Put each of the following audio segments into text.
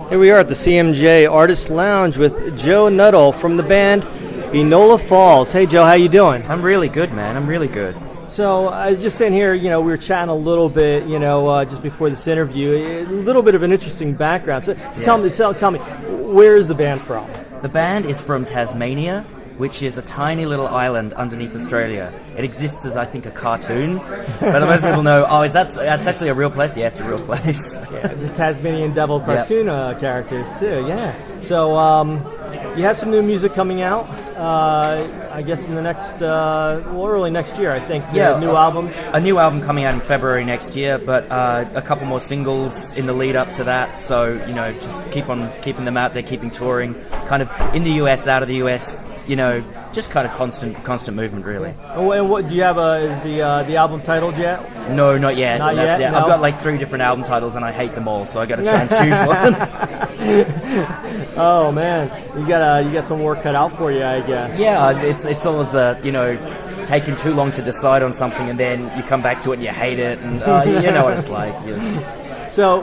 Here we are at the CMJ Artist Lounge with Joe Nuttall from the band Enola Falls. Hey Joe, how you doing? I'm really good, man. I'm really good. So I was just sitting here, we were chatting a little bit, just before this interview. A little bit of an interesting background. So tell me, where is the band from? The band is from Tasmania, which is a tiny little island underneath Australia. It exists as, I think, a cartoon, but most people know, that's actually a real place? Yeah, it's a real place. Yeah, the Tasmanian devil cartoon characters, too, yeah. So you have some new music coming out, I guess in the next, early next year, I think, new album. A new album coming out in February next year, but a couple more singles in the lead up to that, so, just keep on keeping them out there, keeping touring, kind of in the US, out of the US, just kind of constant movement, really. Oh, and what do you have? Is the album titled yet? No, not yet. Not yet. No? I've got like 3 different album titles, and I hate them all, so I got to try and choose one. Oh man, you got some work cut out for you, I guess. Yeah, it's always taking too long to decide on something, and then you come back to it and you hate it, and you know what it's like. Yeah. So,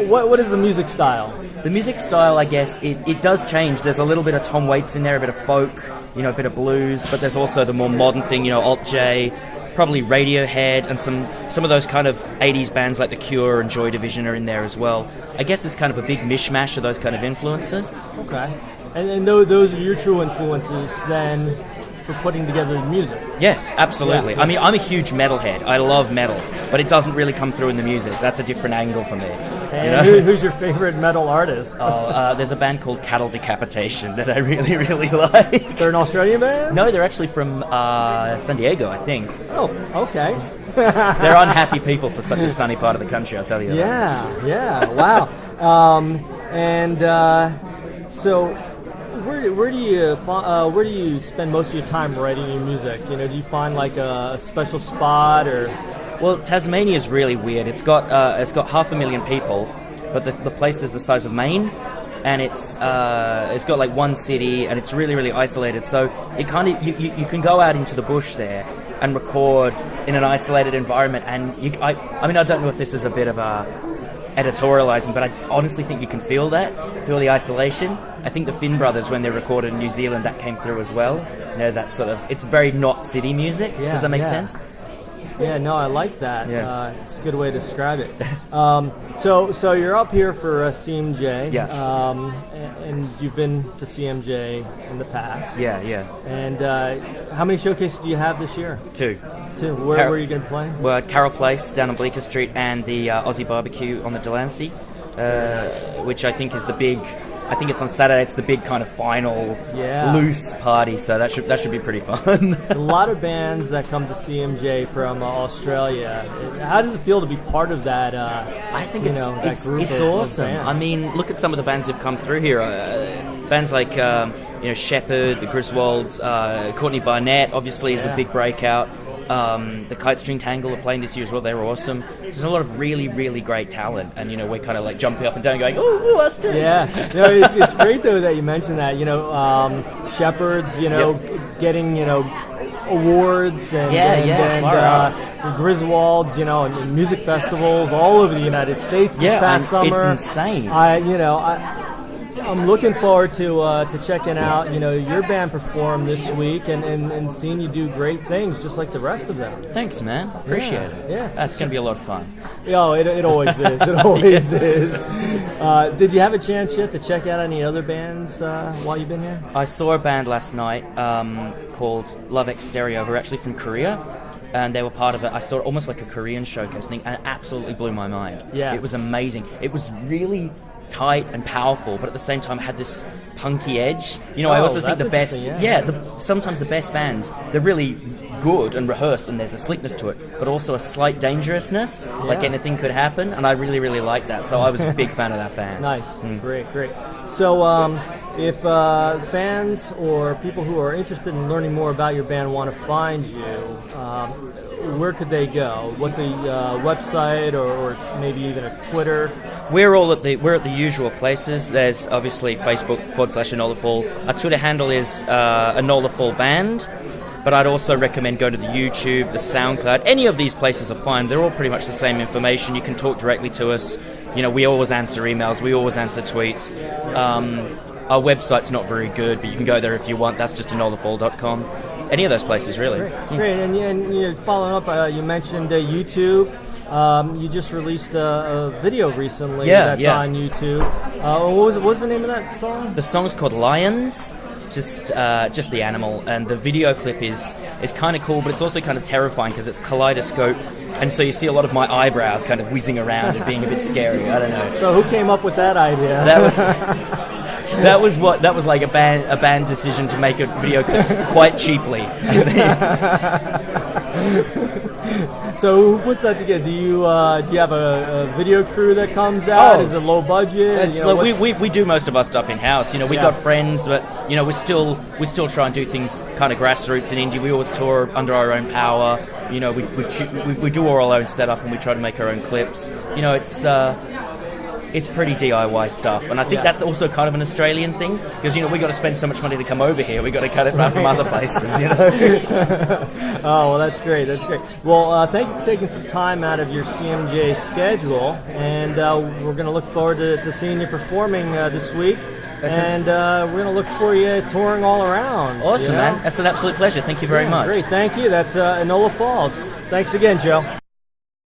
what is the music style? The music style, I guess, it does change. There's a little bit of Tom Waits in there, a bit of folk, a bit of blues, but there's also the more modern thing, Alt-J, probably Radiohead, and some of those kind of 80s bands like The Cure and Joy Division are in there as well. I guess it's kind of a big mishmash of those kind of influences. Okay. And those are your true influences, then, for putting together the music? Yes, absolutely. Yeah. I mean, I'm a huge metalhead. I love metal, but it doesn't really come through in the music. That's a different angle for me. And who's your favorite metal artist? There's a band called Cattle Decapitation that I really, really like. They're an Australian band? No, they're actually from San Diego, I think. Oh, okay. They're unhappy people for such a sunny part of the country, I'll tell you. Yeah, wow. So where do you spend most of your time writing your music? Do you find like a special spot or? Well, Tasmania is really weird. It's got 500,000 people, but the place is the size of Maine, and it's got like one city, and it's really, really isolated. So it kind of you can go out into the bush there and record in an isolated environment. And I don't know if this is a bit of a editorializing, but I honestly think you can feel the isolation. I think the Finn brothers, when they recorded in New Zealand, that came through as well. That sort of, it's very not city music. Yeah, does that make sense? Yeah, no, I like that. Yeah. It's a good way to describe it. So you're up here for CMJ. Yeah. And you've been to CMJ in the past. Yeah. And how many showcases do you have this year? 2. Where are you going to play? We're at Carroll Place down on Bleecker Street, and the Aussie Barbecue on the Delancey, which I think is the big. I think it's on Saturday. It's the big kind of final loose party, so that should be pretty fun. A lot of bands that come to CMJ from Australia. How does it feel to be part of that? I think that group. It's awesome. I mean, look at some of the bands who've come through here. Bands like Shepherd, the Griswolds, Courtney Barnett obviously is a big breakout. The Kite String Tangle are playing this year as well. They were awesome. There's a lot of really, really great talent, and we're kind of like jumping up and down, going, "Oh, us too!" Yeah, it's great though that you mentioned that. Shepherds, getting awards and Griswolds, and music festivals all over the United States this past summer. It's insane. I'm looking forward to checking out, your band perform this week and seeing you do great things just like the rest of them. Thanks, man. Appreciate it. Yeah. That's going to be a lot of fun. Oh, it always is. It always is. Did you have a chance yet to check out any other bands while you've been here? I saw a band last night called Love X Stereo, who are actually from Korea. And they were part of it. I saw it almost like a Korean showcase thing, and it absolutely blew my mind. Yeah. It was amazing. It was really tight and powerful, but at the same time had this punky edge. I also think the best, sometimes the best bands, they're really good and rehearsed, and there's a sleekness to it, but also a slight dangerousness, like anything could happen, and I really, really like that. So I was a big fan of that band. Nice, great. So if fans or people who are interested in learning more about your band want to find you, where could they go? What's a website or maybe even a Twitter? We're at the usual places. There's obviously Facebook /Enola Fall. Our Twitter handle is Enola Fall Band. But I'd also recommend go to the YouTube, the SoundCloud. Any of these places are fine. They're all pretty much the same information. You can talk directly to us. You know, we always answer emails. We always answer tweets. Our website's not very good, but you can go there if you want. That's just enolafall.com. Any of those places, really. Great. And you know, following up, you mentioned YouTube. You just released a video recently that's on YouTube. What was the name of that song? The song's called Lions. Just the animal, and the video clip is kind of cool, but it's also kind of terrifying because it's kaleidoscope, and so you see a lot of my eyebrows kind of whizzing around and being a bit scary. I don't know. So who came up with that idea? That was like a band decision to make a video clip quite cheaply. So who puts that together? Do you have a video crew that comes out? Is it low budget? You know, we do most of our stuff in house. You know, we got friends, but you know we still try and do things kind of grassroots and indie. We always tour under our own power. You know, we do our own setup and we try to make our own clips. You know, it's pretty DIY stuff, and I think that's also kind of an Australian thing, because you know we got to spend so much money to come over here. We got to cut it out from other places, you know. Oh well, that's great. Well, thank you for taking some time out of your CMJ schedule, and we're going to look forward to seeing you performing this week. We're going to look for you touring all around. Awesome, man. That's an absolute pleasure. Thank you very much. Great, thank you. That's Enola Falls. Thanks again, Joe.